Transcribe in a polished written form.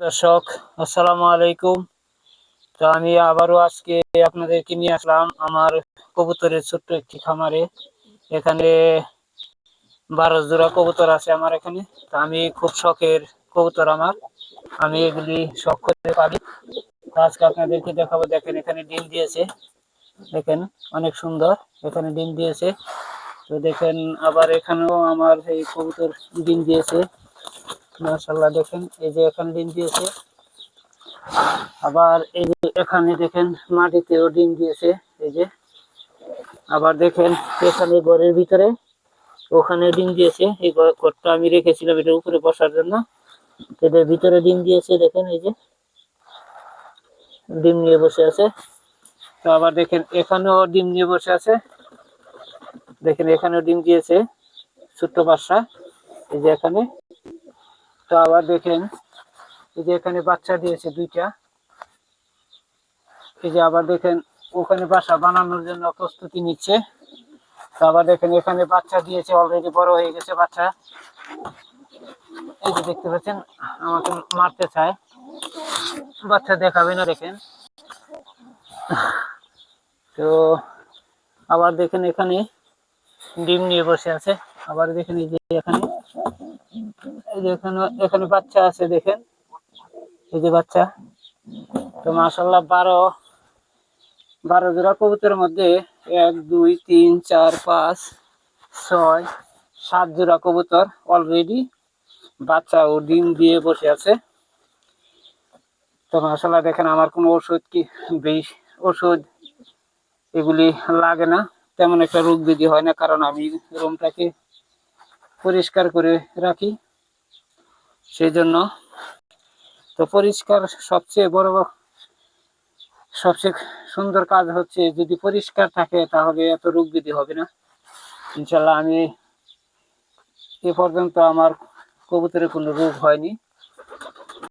দর্শক, আসসালামু আলাইকুম। তো আমি আবারও আজকে আপনাদেরকে নিয়ে আসলাম আমার কবুতরের ছোট্ট একটি খামারে। এখানে 12 জোড়া কবুতর আছে আমার এখানে। তো আমি খুব শখের কবুতর আমার, আমি এগুলি শখ করে পালি। তো আজকে আপনাদেরকে দেখাবো। দেখেন এখানে ডিম দিয়েছে, দেখেন অনেক সুন্দর এখানে ডিম দিয়েছে। তো দেখেন আবার এখানেও আমার এই কবুতর ডিম দিয়েছে, মাশাআল্লাহ। দেখেন এই যে এখানে ডিম দিয়েছে, আবার এই যে এখানে দেখেন মাটিতেও ডিম দিয়েছে। এই যে আবার দেখেন এখানে ঘরের ভিতরে ওখানে ডিম দিয়েছে। এই ঘরটা আমি রেখেছিলাম এটার উপরে বসার জন্য, এদের ভিতরে ডিম দিয়েছে। দেখেন এই যে ডিম নিয়ে বসে আছে। তো আবার দেখেন এখানেও ডিম নিয়ে বসে আছে, দেখেন এখানেও ডিম দিয়েছে ছোট্ট বাচ্চা, এই যে এখানে। তো আবার দেখেন এই যে এখানে বাচ্চা দিয়েছে দুইটা। এই যে আবার দেখেন ওখানে বাসা বানানোর জন্য প্রস্তুতি নিচ্ছে। তো আবার দেখেন এখানে বাচ্চা দিয়েছে, অলরেডি বড় হয়ে গেছে বাচ্চা। এই যে দেখতে পাচ্ছেন আমাকে মারতে চায়, বাচ্চা দেখাবে না। দেখেন তো আবার দেখেন এখানে ডিম নিয়ে বসে আছে। আবার দেখেন এই যে এখানে, এই যে এখানে বাচ্চা আছে। দেখেন এই যে বাচ্চা। তো মাশাআল্লাহ 12 জোড়া কবুতরের মধ্যে 1 2 3 4 5 6 7 জোড়া কবুতর অলরেডি বাচ্চা ও ডিম দিয়ে বসে আছে। তো মাশাআল্লাহ দেখেন আমার কোনো ওষুধ এগুলি লাগে না, তেমন একটা রোগ ব্যাধি হয় না, কারণ আমি রুমটাকে পরিষ্কার করে রাখি সেই জন্য। তো পরিষ্কার সবচেয়ে সুন্দর কাজ হচ্ছে, যদি পরিষ্কার থাকে তাহলে এত রোগ ব্যাধি হবে না ইনশাল্লাহ। আমি এ পর্যন্ত আমার কবুতরের কোনো রোগ হয়নি।